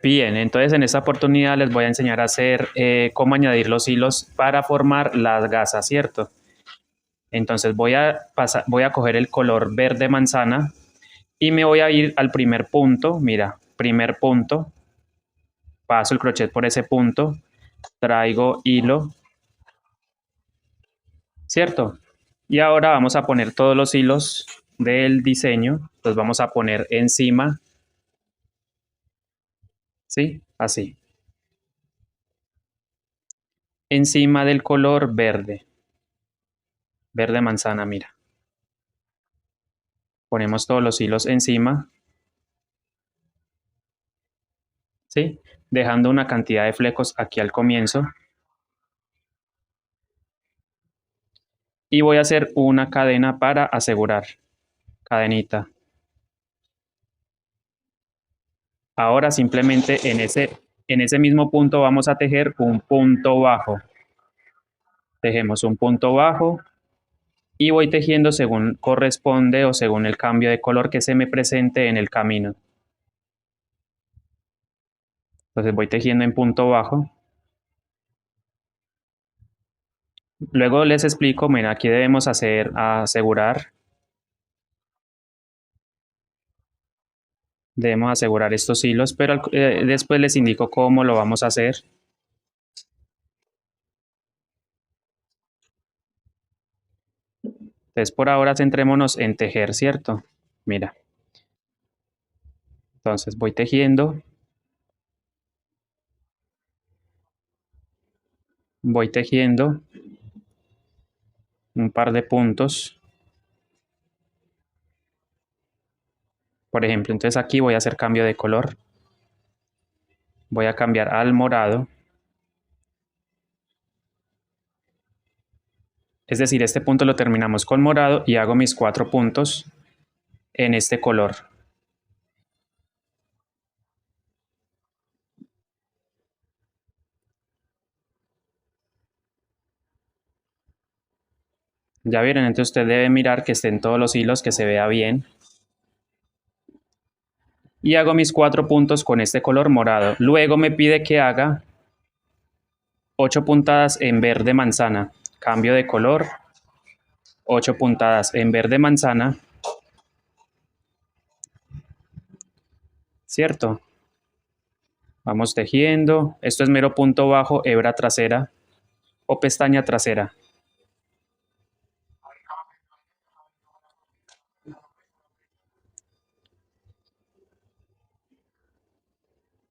Bien, entonces en esta oportunidad les voy a enseñar a hacer cómo añadir los hilos para formar las gasas, ¿cierto? Entonces voy a coger el color verde manzana y me voy a ir al primer punto, mira, primer punto, paso el crochet por ese punto, traigo hilo, ¿cierto? Y ahora vamos a poner todos los hilos del diseño, los vamos a poner encima, ¿sí? Así, encima del color verde, verde manzana, mira. Ponemos todos los hilos encima, ¿sí? Dejando una cantidad de flecos aquí al comienzo. Y voy a hacer una cadena para asegurar. Cadenita. Ahora simplemente en ese mismo punto vamos a tejer un punto bajo. Tejemos un punto bajo y voy tejiendo según corresponde o según el cambio de color que se me presente en el camino. Entonces voy tejiendo en punto bajo. Luego les explico, mira, aquí debemos asegurar. Debemos asegurar estos hilos, pero después les indico cómo lo vamos a hacer. Entonces por ahora centrémonos en tejer, ¿cierto? Mira. Entonces voy tejiendo. Voy tejiendo un par de puntos. Por ejemplo, entonces aquí voy a hacer cambio de color. Voy a cambiar al morado. Es decir, este punto lo terminamos con morado y hago mis 4 puntos en este color. Ya vieron, entonces usted debe mirar que estén todos los hilos, que se vea bien. Y hago mis 4 puntos con este color morado. Luego me pide que haga 8 puntadas en verde manzana. Cambio de color. 8 puntadas en verde manzana. ¿Cierto? Vamos tejiendo. Esto es mero punto bajo, hebra trasera o pestaña trasera.